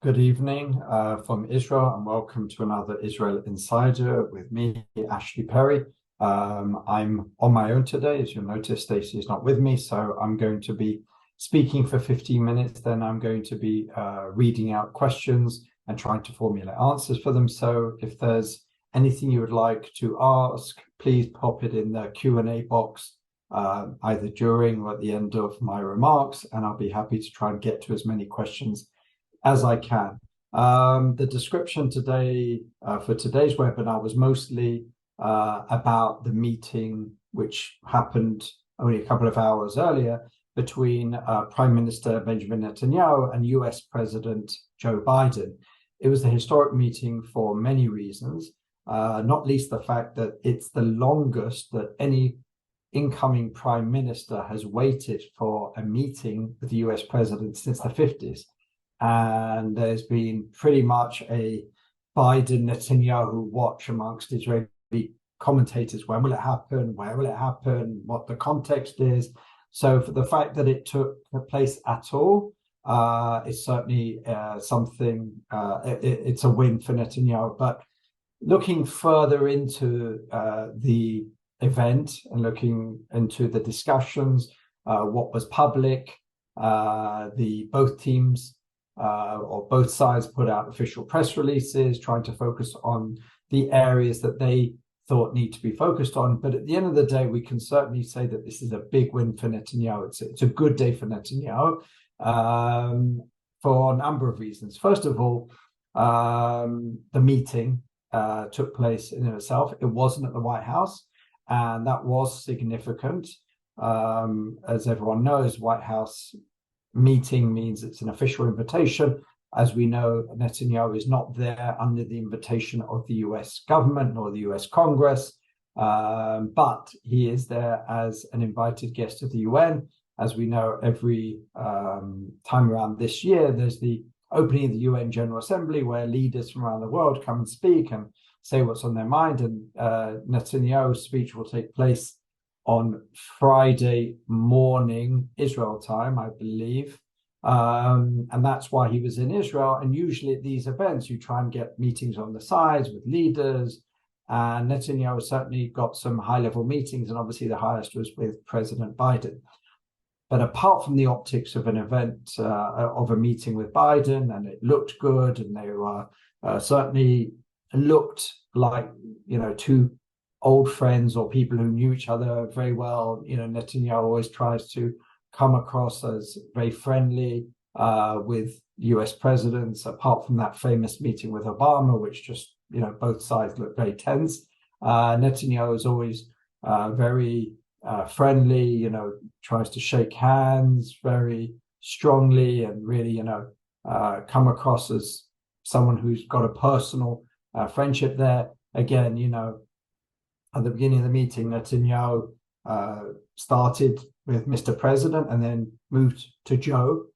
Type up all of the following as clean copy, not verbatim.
Good evening from Israel, and welcome to another Israel Insider with me, Ashley Perry. I'm on my own today. As you'll notice, Stacey is not with me, so I'm going to be speaking for 15 minutes. Then I'm going to be reading out questions and trying to formulate answers for them. So if there's anything you would like to ask, please pop it in the Q&A box, either during or at the end of my remarks, and I'll be happy to try and get to as many questions as I can. The description today for today's webinar was mostly about the meeting which happened only a couple of hours earlier between Prime Minister Benjamin Netanyahu and US President Joe Biden. It was a historic meeting for many reasons, not least the fact that it's the longest that any incoming prime minister has waited for a meeting with the US president since the 50s. And there's been pretty much a Biden-Netanyahu watch amongst Israeli commentators. When will it happen? Where will it happen? What the context is. So for the fact that it took place at all, it's certainly something, it's a win for Netanyahu. But looking further into the event and looking into the discussions, what was public, both teams or both sides put out official press releases trying to focus on the areas that they thought need to be focused on. But at the end of the day, we can certainly say that this is a big win for Netanyahu. It's a good day for Netanyahu for a number of reasons. First of all, the meeting took place in itself. It wasn't at the White House, and that was significant. As everyone knows, White House meeting means it's an official invitation. As we know, Netanyahu is not there under the invitation of the US government nor the US Congress, but he is there as an invited guest of the UN. As we know, every time around this year, there's the opening of the UN General Assembly where leaders from around the world come and speak and say what's on their mind. And Netanyahu's speech will take place on Friday morning, Israel time, I believe. And that's why he was in Israel. And usually at these events, you try and get meetings on the sides with leaders. And Netanyahu certainly got some high-level meetings, and obviously the highest was with President Biden. But apart from the optics of an event, of a meeting with Biden, and it looked good, and they were certainly looked like, two old friends or people who knew each other very well. Netanyahu always tries to come across as very friendly with US presidents, apart from that famous meeting with Obama, which just, both sides look very tense. Netanyahu is always very friendly, tries to shake hands very strongly and really, come across as someone who's got a personal friendship there. Again, at the beginning of the meeting, Netanyahu started with Mr. President and then moved to Joe,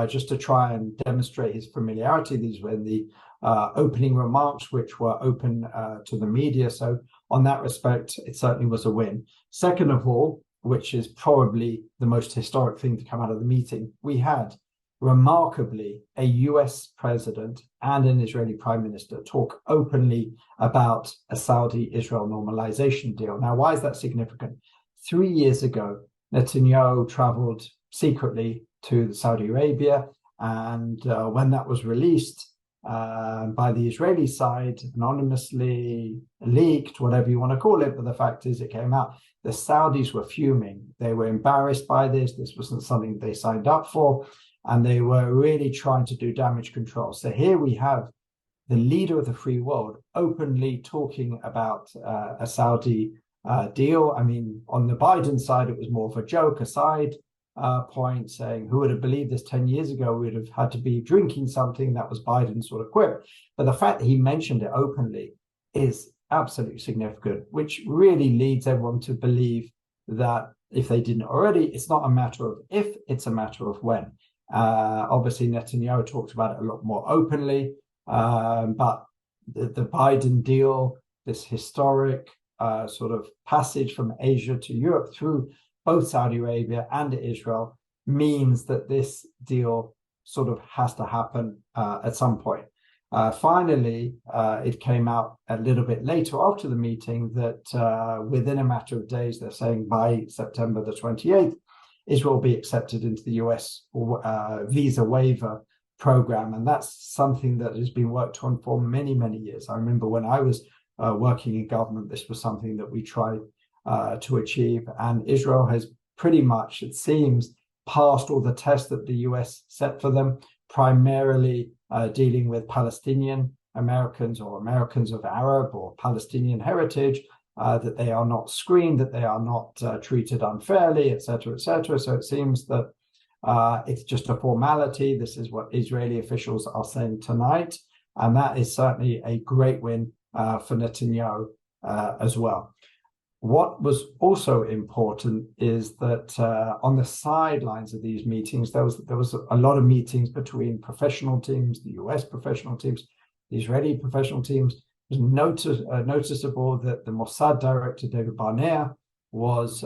just to try and demonstrate his familiarity. These were in the opening remarks, which were open to the media. So on that respect, it certainly was a win. Second of all, which is probably the most historic thing to come out of the meeting, we had remarkably a US president and an Israeli prime minister talk openly about a Saudi-Israel normalization deal. Now, why is that significant? 3 years ago, Netanyahu traveled secretly to Saudi Arabia, and when that was released by the Israeli side, anonymously leaked, whatever you want to call it, but the fact is it came out. The Saudis were fuming. They were embarrassed by this. This wasn't something they signed up for, and they were really trying to do damage control. So here we have the leader of the free world openly talking about a Saudi deal. I mean, on the Biden side, it was more of a joke, a side point, saying, who would have believed this 10 years ago? We would have had to be drinking something. That was Biden's sort of quip. But the fact that he mentioned it openly is absolutely significant, which really leads everyone to believe that if they didn't already, it's not a matter of if, it's a matter of when. Obviously, Netanyahu talks about it a lot more openly, but the Biden deal, this historic sort of passage from Asia to Europe through both Saudi Arabia and Israel, means that this deal sort of has to happen at some point. Finally, it came out a little bit later after the meeting that within a matter of days, they're saying by September the 28th, Israel will be accepted into the US visa waiver program. And that's something that has been worked on for many, many years. I remember when I was working in government, this was something that we tried to achieve. And Israel has pretty much, it seems, passed all the tests that the US set for them, primarily dealing with Palestinian Americans or Americans of Arab or Palestinian heritage, that they are not screened, that they are not treated unfairly, et cetera, et cetera. So it seems that it's just a formality. This is what Israeli officials are saying tonight. And that is certainly a great win for Netanyahu as well. What was also important is that on the sidelines of these meetings, there was a lot of meetings between professional teams, the US professional teams, the Israeli professional teams. It was noticeable that the Mossad director, David Barnea, was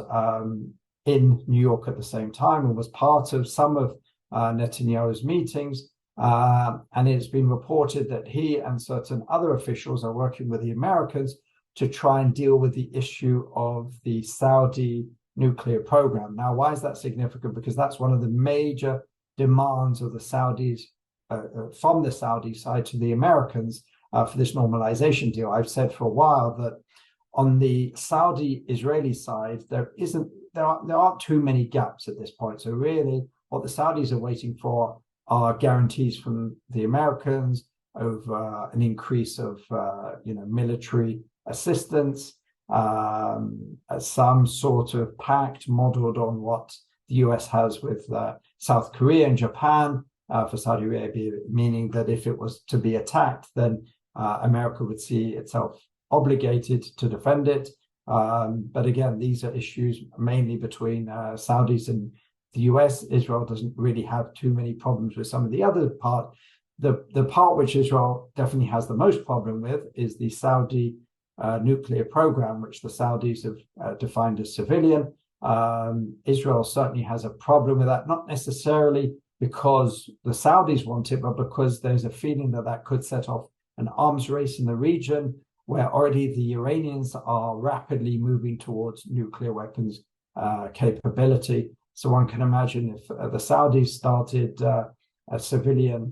in New York at the same time and was part of some of Netanyahu's meetings. And it's been reported that he and certain other officials are working with the Americans to try and deal with the issue of the Saudi nuclear program. Now, why is that significant? Because that's one of the major demands of the Saudis, from the Saudi side to the Americans, for this normalization deal. I've said for a while that on the Saudi-Israeli side, there aren't too many gaps at this point. So really, what the Saudis are waiting for are guarantees from the Americans over an increase of military assistance, some sort of pact modeled on what the US has with South Korea and Japan for Saudi Arabia, meaning that if it was to be attacked, then America would see itself obligated to defend it. But again, these are issues mainly between Saudis and the US. Israel doesn't really have too many problems with some of the other part. The part which Israel definitely has the most problem with is the Saudi nuclear program, which the Saudis have defined as civilian. Israel certainly has a problem with that, not necessarily because the Saudis want it, but because there's a feeling that that could set off an arms race in the region, where already the Iranians are rapidly moving towards nuclear weapons capability. So one can imagine if the Saudis started a civilian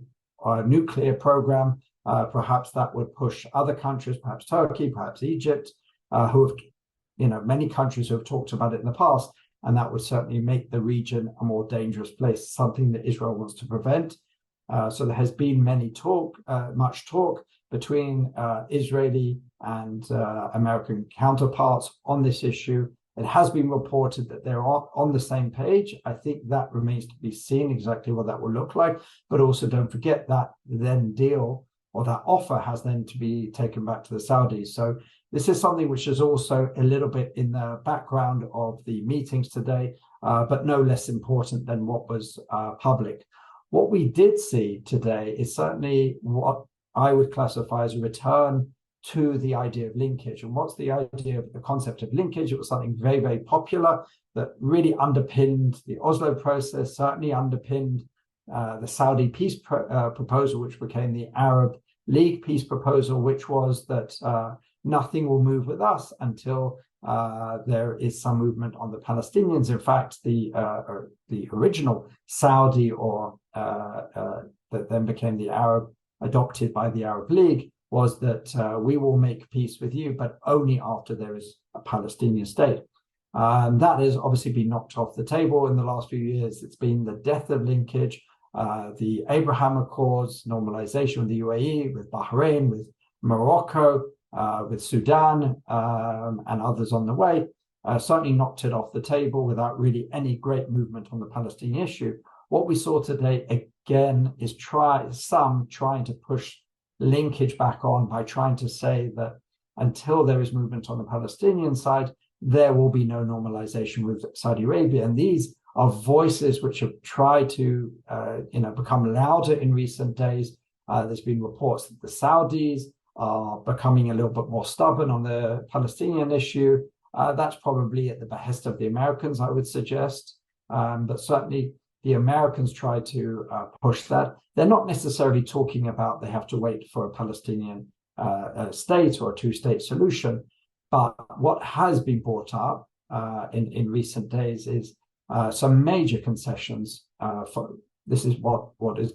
nuclear program, perhaps that would push other countries, perhaps Turkey, perhaps Egypt, who have, many countries who have talked about it in the past, and that would certainly make the region a more dangerous place, something that Israel wants to prevent. So there has been much talk between Israeli and American counterparts on this issue. It has been reported that they're on the same page. I think that remains to be seen exactly what that will look like. But also don't forget that then deal or that offer has then to be taken back to the Saudis. So this is something which is also a little bit in the background of the meetings today, but no less important than what was public. What we did see today is certainly what I would classify as a return to the idea of linkage. And what's the idea of the concept of linkage? It was something very, very popular that really underpinned the Oslo process, certainly underpinned the Saudi peace proposal, which became the Arab League peace proposal, which was that nothing will move with us until there is some movement on the Palestinians. In fact, the original Saudi that then became the Arab, adopted by the Arab League, was that we will make peace with you, but only after there is a Palestinian state. That has obviously been knocked off the table in the last few years. It's been the death of linkage, the Abraham Accords, normalization with the UAE, with Bahrain, with Morocco, with Sudan, and others on the way, certainly knocked it off the table without really any great movement on the Palestinian issue. What we saw today, again, is trying to push linkage back on by trying to say that until there is movement on the Palestinian side, there will be no normalization with Saudi Arabia. And these are voices which have tried to become louder in recent days. There's been reports that the Saudis are becoming a little bit more stubborn on the Palestinian issue. That's probably at the behest of the Americans, I would suggest. But certainly the Americans try to push that. They're not necessarily talking about they have to wait for a Palestinian state or a two-state solution. But what has been brought up in recent days is some major concessions. This is what is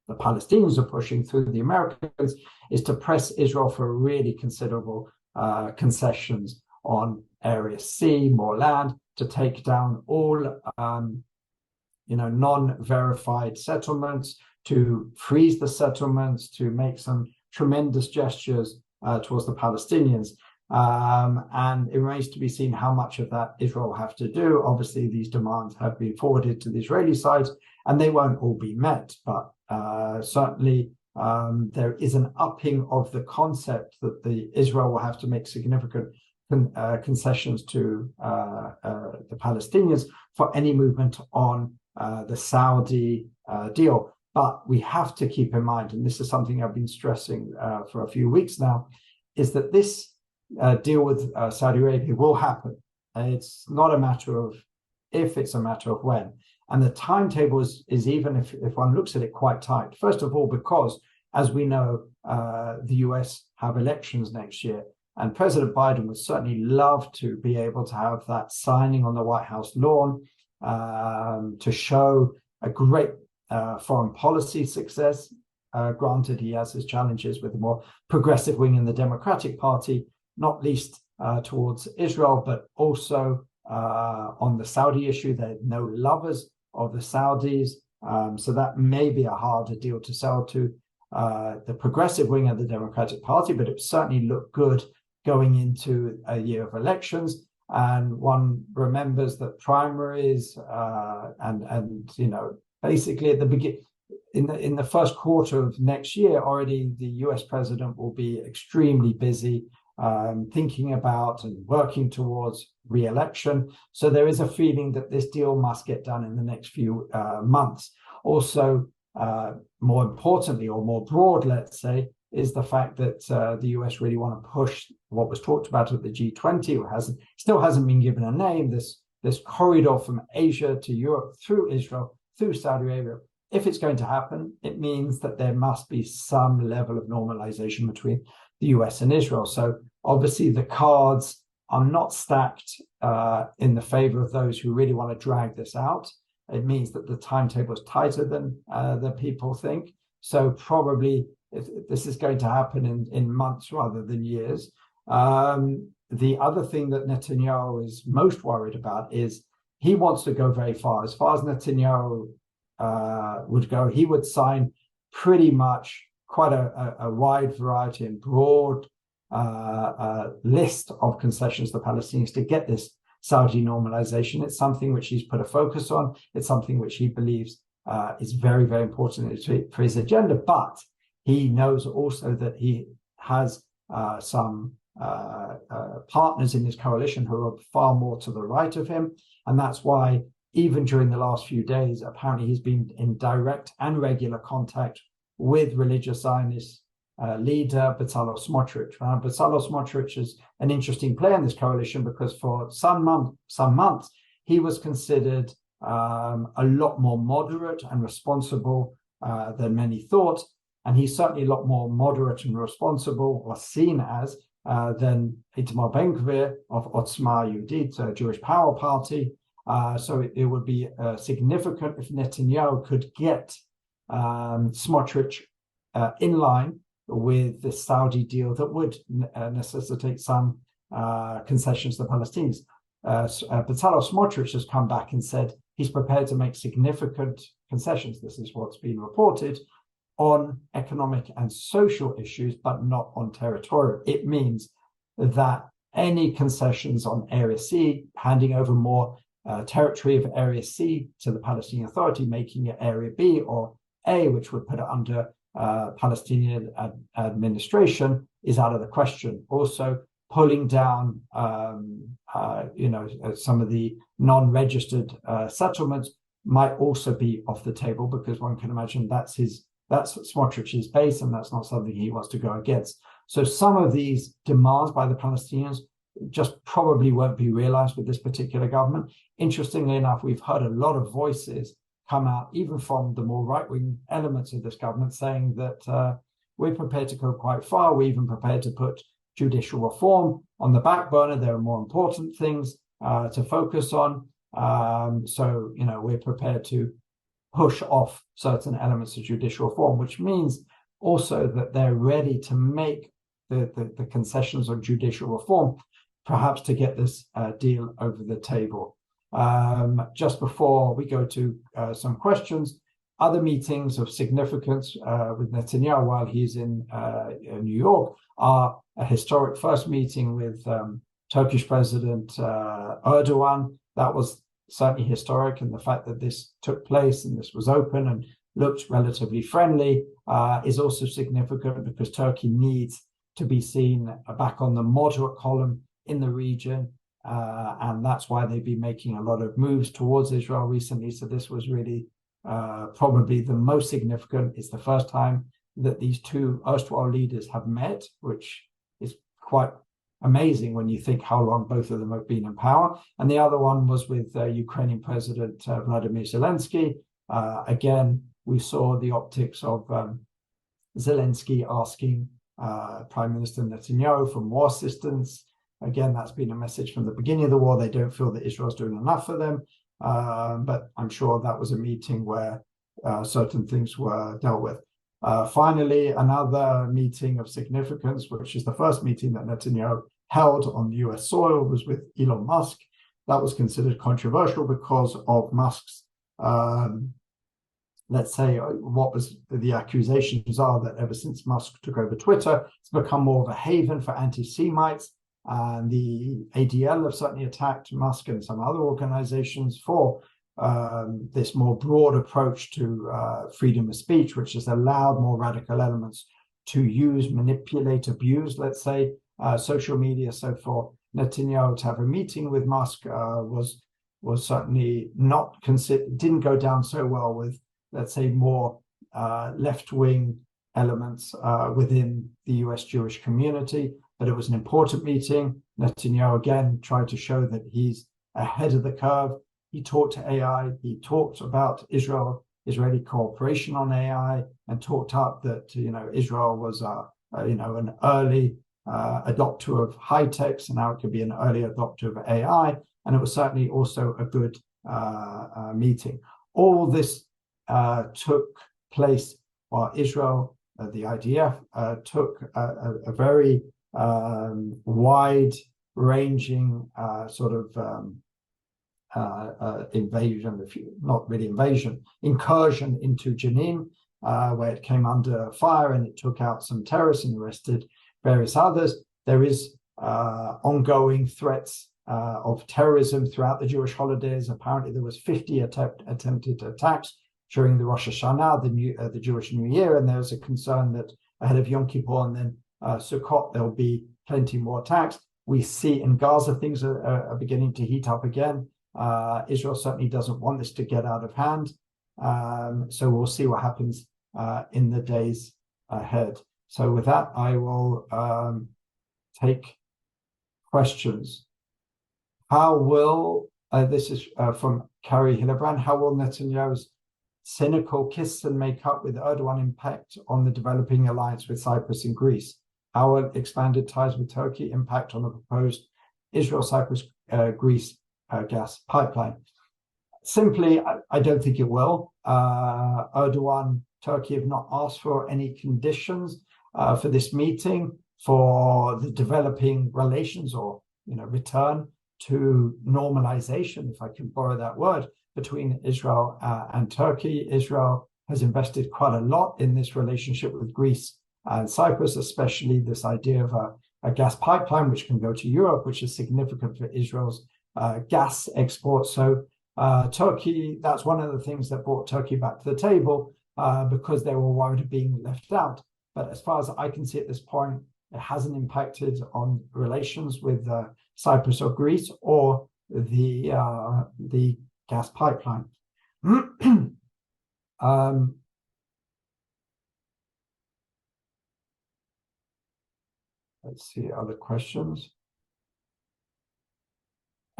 the Palestinians are pushing through the Americans, is to press Israel for really considerable concessions on Area C, more land, to take down all non-verified settlements, to freeze the settlements, to make some tremendous gestures towards the Palestinians. And it remains to be seen how much of that Israel will have to do. Obviously, these demands have been forwarded to the Israeli side, and they won't all be met. But certainly, there is an upping of the concept that Israel will have to make significant concessions to the Palestinians for any movement on the Saudi deal. But we have to keep in mind, and this is something I've been stressing for a few weeks now, is that this deal with Saudi Arabia will happen. It's not a matter of if, it's a matter of when. And the timetable is even, if one looks at it, quite tight. First of all, because, as we know, the US have elections next year. And President Biden would certainly love to be able to have that signing on the White House lawn to show a great foreign policy success. Granted, he has his challenges with the more progressive wing in the Democratic Party, not least towards Israel, but also on the Saudi issue. They're no lovers of the Saudis. So that may be a harder deal to sell to the progressive wing of the Democratic Party, but it certainly looked good going into a year of elections. And one remembers that primaries and basically at the beginning, in the first quarter of next year, already the US president will be extremely busy thinking about and working towards re-election. So there is a feeling that this deal must get done in the next few months. Also, more importantly, or more broad, let's say, is the fact that the US really want to push what was talked about at the G20, or still hasn't been given a name, this corridor from Asia to Europe through Israel, through Saudi Arabia. If it's going to happen, it means that there must be some level of normalization between the US and Israel. So obviously the cards are not stacked in the favor of those who really want to drag this out. It means that the timetable is tighter than people think. So probably this is going to happen in months rather than years. The other thing that Netanyahu is most worried about is he wants to go very far. As far as Netanyahu would go, he would sign pretty much quite a wide variety and broad list of concessions to the Palestinians to get this Saudi normalization. It's something which he's put a focus on. It's something which he believes is very, very important for his agenda. But he knows also that he has some partners in this coalition who are far more to the right of him. And that's why even during the last few days, apparently he's been in direct and regular contact with religious Zionist leader Bezalel Smotrich. Bezalel Smotrich is an interesting player in this coalition because for some months he was considered a lot more moderate and responsible than many thought. And he's certainly a lot more moderate and responsible, or seen as, than Itamar Ben-Gvir of Otzma Yehudit, Jewish Power Party. So it would be significant if Netanyahu could get Smotrich in line with the Saudi deal that would necessitate some concessions to the Palestinians. Bezalel Smotrich has come back and said he's prepared to make significant concessions. This is what's been reported on economic and social issues, but not on territorial. It means that any concessions on Area C, handing over more territory of Area C to the Palestinian Authority, making it Area B or A, which would put it under Palestinian administration, is out of the question. Also, pulling down, some of the non-registered settlements might also be off the table, because one can imagine that's Smotrich's base, and that's not something he wants to go against. So some of these demands by the Palestinians just probably won't be realized with this particular government. Interestingly enough, we've heard a lot of voices come out, even from the more right-wing elements of this government, saying that we're prepared to go quite far. We're even prepared to put judicial reform on the back burner. There are more important things to focus on. So, we're prepared to push off certain elements of judicial reform, which means also that they're ready to make the concessions on judicial reform, perhaps to get this deal over the table. Just before we go to some questions, other meetings of significance with Netanyahu while he's in New York are a historic first meeting with Turkish President Erdogan. That was certainly historic, and the fact that this took place and this was open and looked relatively friendly is also significant, because Turkey needs to be seen back on the moderate column in the region, and that's why they've been making a lot of moves towards Israel recently. So this was really probably the most significant. It's the first time that these two erstwhile leaders have met, which is quite amazing when you think how long both of them have been in power. And the other one was with Ukrainian President Vladimir Zelensky. Again, we saw the optics of Zelensky asking Prime Minister Netanyahu for more assistance. Again, that's been a message from the beginning of the war. They don't feel that Israel's doing enough for them. But I'm sure that was a meeting where certain things were dealt with. Finally, another meeting of significance, which is the first meeting that Netanyahu held on US soil, was with Elon Musk. That was considered controversial because of Musk's, let's say, what was the accusations are that ever since Musk took over Twitter, it's become more of a haven for anti-Semites. And the ADL have certainly attacked Musk and some other organizations for this more broad approach to freedom of speech, which has allowed more radical elements to use, manipulate, abuse, let's say, social media. So for Netanyahu to have a meeting with Musk was certainly not considered, didn't go down so well with, let's say, more left-wing elements within the US Jewish community. But it was an important meeting. Netanyahu again tried to show that he's ahead of the curve. He talked to AI. He talked about Israeli cooperation on AI, and talked up that Israel was an early adopter of high tech, so now it could be an early adopter of AI. And it was certainly also a good meeting. All this took place while Israel, the IDF, took a very wide-ranging sort of invasion, not really invasion, incursion into Jenin, where it came under fire and it took out some terrorists and arrested various others. There is ongoing threats of terrorism throughout the Jewish holidays. Apparently, there was 50 attempted attacks during the Rosh Hashanah, the Jewish New Year, and there was a concern that ahead of Yom Kippur and then Sukkot, there'll be plenty more attacks. We see in Gaza things are beginning to heat up again. Israel certainly doesn't want this to get out of hand. So we'll see what happens in the days ahead. So with that, I will take questions. How will, this is from Carrie Hillebrand, how will Netanyahu's cynical kiss and make up with Erdogan impact on the developing alliance with Cyprus and Greece? How will expanded ties with Turkey impact on the proposed Israel-Cyprus-Greece gas pipeline? Simply, I don't think it will. Erdogan, Turkey have not asked for any conditions for this meeting, for the developing relations or return to normalization, if I can borrow that word, between Israel and Turkey. Israel has invested quite a lot in this relationship with Greece and Cyprus, especially this idea of a gas pipeline which can go to Europe, which is significant for Israel's gas exports. So Turkey, that's one of the things that brought Turkey back to the table because they were worried of being left out. But as far as I can see at this point, it hasn't impacted on relations with Cyprus or Greece or the gas pipeline. Let's see other questions.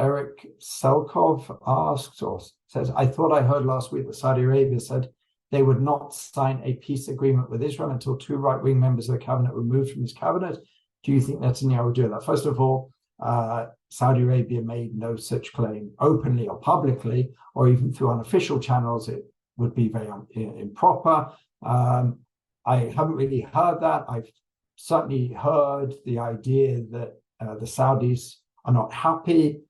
Eric Selkov asked or says, I thought I heard last week that Saudi Arabia said they would not sign a peace agreement with Israel until 2 right-wing members of the cabinet were removed from his cabinet. Do you think Netanyahu would do that? First of all, Saudi Arabia made no such claim openly or publicly, or even through unofficial channels. It would be very improper. I haven't really heard that. I've certainly heard the idea that the Saudis are not happy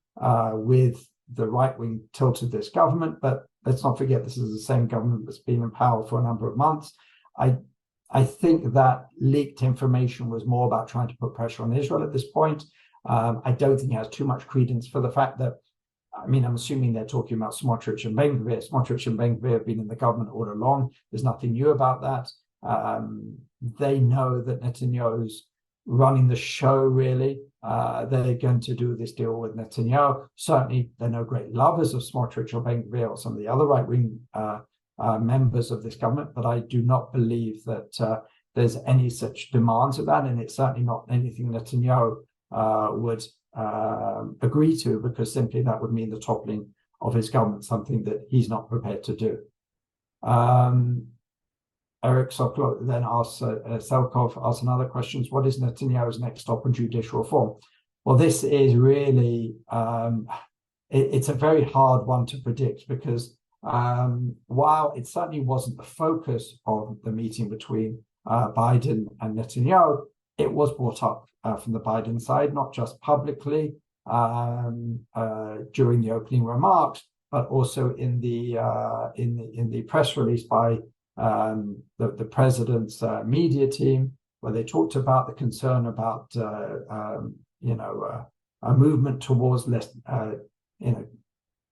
with the right-wing tilt of this government, but let's not forget this is the same government that's been in power for a number of months. I think that leaked information was more about trying to put pressure on Israel at this point. I don't think it has too much credence for the fact that, I mean, I'm assuming they're talking about Smotrich and Ben Gvir. Smotrich and Ben Gvir have been in the government all along. There's nothing new about that. They know that Netanyahu's running the show, really. They're going to do this deal with Netanyahu. Certainly, they're no great lovers of Smotrich or Ben Gvir or some of the other right-wing members of this government, but I do not believe that there's any such demands of that, and it's certainly not anything Netanyahu would agree to, because simply that would mean the toppling of his government, something that he's not prepared to do. Eric Sokolow then asks, Selkov asks another question: what is Netanyahu's next stop on judicial reform? Well, this is really, it's a very hard one to predict, because while it certainly wasn't the focus of the meeting between Biden and Netanyahu, it was brought up from the Biden side, not just publicly during the opening remarks, but also in the press release by the president's media team, where they talked about the concern about a movement towards less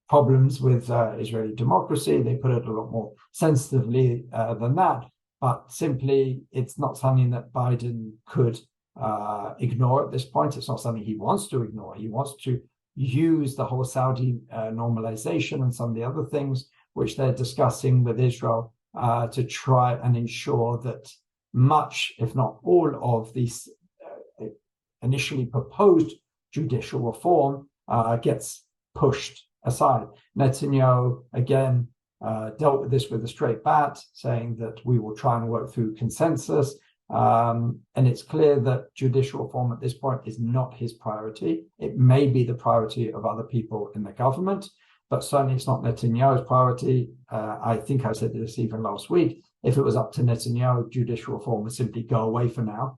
problems with Israeli democracy. They put it a lot more sensitively than that, but simply it's not something that Biden could ignore at this point. It's not something he wants to ignore. He wants to use the whole Saudi normalization and some of the other things which they're discussing with Israel to try and ensure that much, if not all, of these initially proposed judicial reform gets pushed aside. Netanyahu, again, dealt with this with a straight bat, saying that we will try and work through consensus. And it's clear that judicial reform at this point is not his priority. It may be the priority of other people in the government, but certainly it's not Netanyahu's priority. I think I said this even last week. If it was up to Netanyahu, judicial reform would simply go away for now.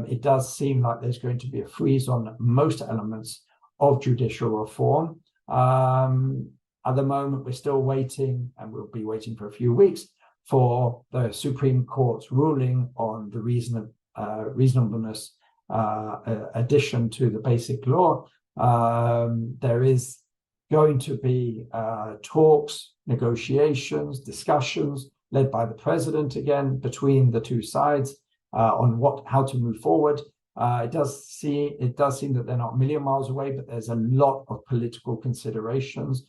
It does seem like there's going to be a freeze on most elements of judicial reform. At the moment, we're still waiting, and we'll be waiting for a few weeks, for the Supreme Court's ruling on the reasonableness addition to the basic law. There is going to be talks, negotiations, discussions led by the president again between the two sides on how to move forward. It does seem that they're not a million miles away, but there's a lot of political considerations.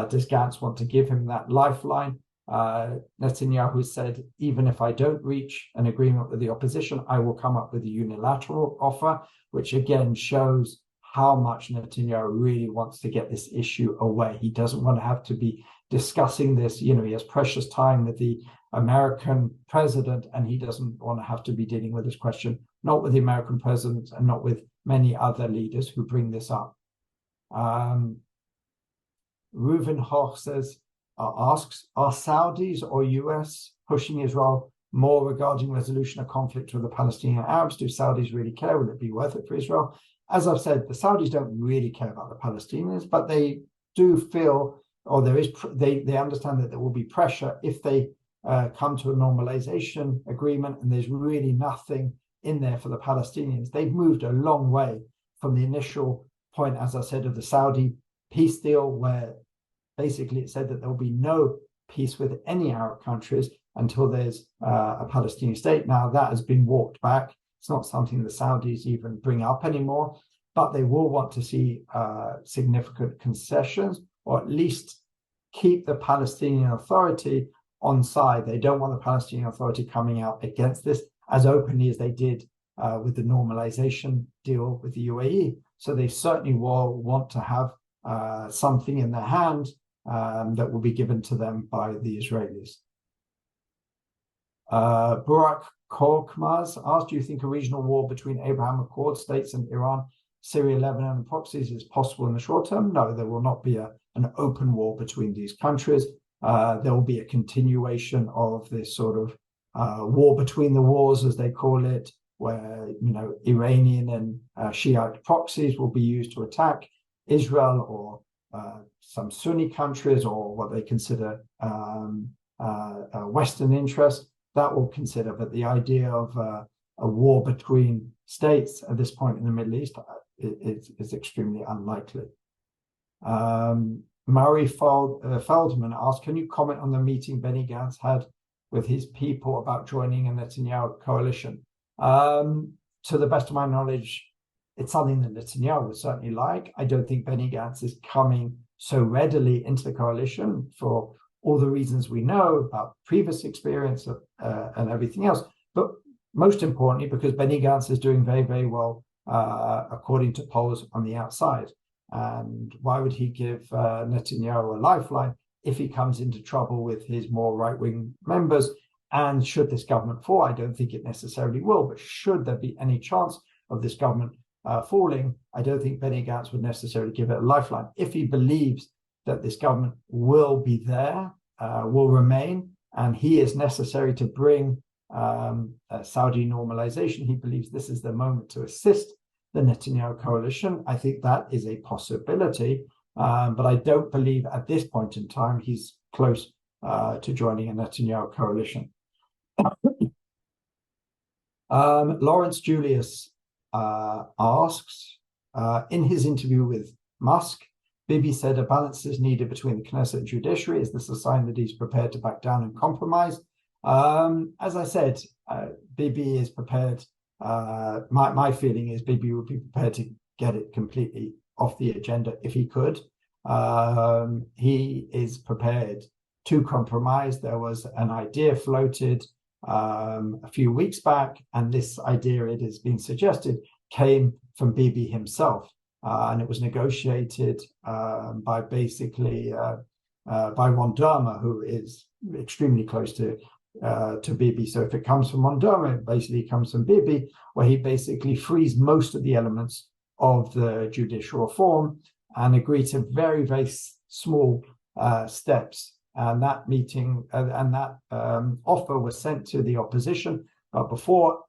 Does Gantz want to give him that lifeline? Netanyahu said, even if I don't reach an agreement with the opposition, I will come up with a unilateral offer, which again shows how much Netanyahu really wants to get this issue away. He doesn't want to have to be discussing this. He has precious time with the American president, and he doesn't want to have to be dealing with this question, not with the American president and not with many other leaders who bring this up. Reuven Hoch asks, are Saudis or US pushing Israel more regarding resolution of conflict with the Palestinian Arabs? Do Saudis really care? Will it be worth it for Israel? As I've said, the Saudis don't really care about the Palestinians, but they do feel, or they understand that there will be pressure if they come to a normalization agreement, and there's really nothing in there for the Palestinians. They've moved a long way from the initial point, as I said, of the Saudi peace deal, where basically it said that there will be no peace with any Arab countries until there's a Palestinian state. Now that has been walked back. It's not something the Saudis even bring up anymore, but they will want to see significant concessions, or at least keep the Palestinian Authority on side. They don't want the Palestinian Authority coming out against this as openly as they did with the normalization deal with the UAE. So they certainly will want to have something in their hand that will be given to them by the Israelis. Burak Korkmaz asked, do you think a regional war between Abraham Accord states and Iran, Syria, Lebanon, and proxies is possible in the short term? No, there will not be an open war between these countries. There will be a continuation of this sort of war between the wars, as they call it, where Iranian and Shiite proxies will be used to attack Israel or some Sunni countries, or what they consider Western interests. That will consider, but the idea of a war between states at this point in the Middle East is extremely unlikely. Murray Feldman asked, can you comment on the meeting Benny Gantz had with his people about joining a Netanyahu coalition? To the best of my knowledge, it's something that Netanyahu would certainly like. I don't think Benny Gantz is coming so readily into the coalition for all the reasons we know about previous experience and everything else. But most importantly, because Benny Gantz is doing very, very well, according to polls on the outside. And why would he give Netanyahu a lifeline if he comes into trouble with his more right-wing members? And should this government fall, I don't think it necessarily will, but should there be any chance of this government falling, I don't think Benny Gantz would necessarily give it a lifeline. If he believes that this government will be there, will remain, and he is necessary to bring Saudi normalization, he believes this is the moment to assist the Netanyahu coalition. I think that is a possibility, but I don't believe at this point in time he's close to joining a Netanyahu coalition. Lawrence Julius asks, in his interview with Musk, Bibi said a balance is needed between the Knesset and judiciary. Is this a sign that he's prepared to back down and compromise? As I said, Bibi is prepared. My feeling is Bibi would be prepared to get it completely off the agenda if he could. He is prepared to compromise. There was an idea floated a few weeks back, and this idea, it has been suggested, came from Bibi himself. And it was negotiated by basically by Ron Dermer, who is extremely close to Bibi. So if it comes from Ron Dermer, it basically comes from Bibi, where he basically frees most of the elements of the judicial reform and agreed to very, very small steps. And that meeting and that offer was sent to the opposition. But before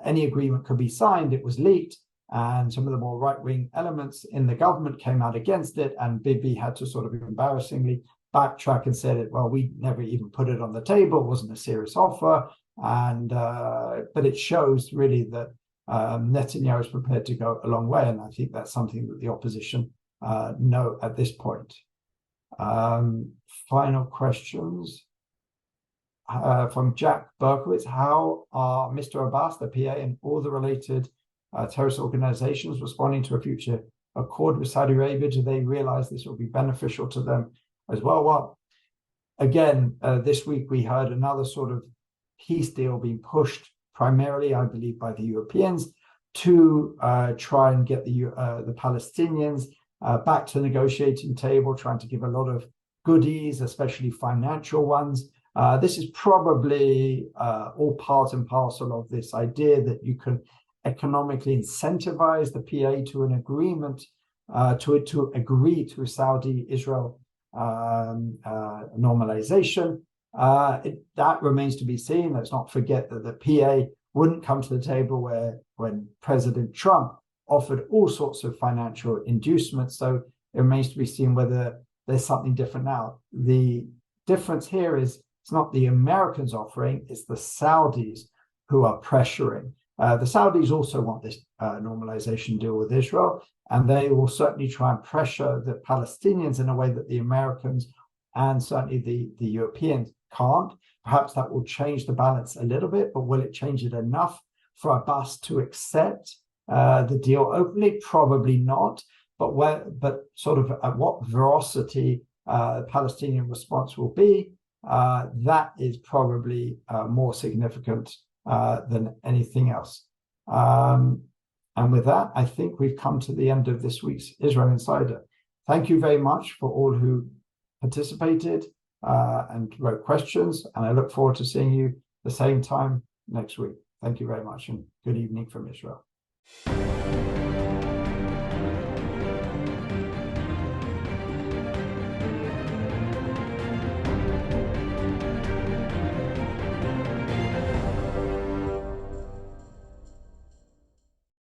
any agreement could be signed, it was leaked. And some of the more right-wing elements in the government came out against it, and Bibi had to sort of embarrassingly backtrack and said, well, we never even put it on the table, it wasn't a serious offer. And but it shows really that Netanyahu is prepared to go a long way, and I think that's something that the opposition know at this point. Final questions from Jack Berkowitz. How are Mr. Abbas, the PA, and all the related terrorist organizations responding to a future accord with Saudi Arabia? Do they realize this will be beneficial to them as well? Well, again, this week we heard another sort of peace deal being pushed primarily, I believe, by the Europeans to try and get the Palestinians back to the negotiating table, trying to give a lot of goodies, especially financial ones. This is probably all part and parcel of this idea that you can economically incentivize the PA to an agreement to agree to Saudi-Israel normalization. That remains to be seen. Let's not forget that the PA wouldn't come to the table when President Trump offered all sorts of financial inducements. So it remains to be seen whether there's something different now. The difference here is it's not the Americans offering, it's the Saudis who are pressuring. The Saudis also want this normalization deal with Israel, and they will certainly try and pressure the Palestinians in a way that the Americans and certainly the Europeans can't. Perhaps that will change the balance a little bit, but will it change it enough for Abbas to accept the deal openly? Probably not. But sort of at what velocity the Palestinian response will be, that is probably more significant than anything else. And with that, I think we've come to the end of this week's Israel Insider. Thank you very much for all who participated and wrote questions. And I look forward to seeing you the same time next week. Thank you very much, and good evening from Israel.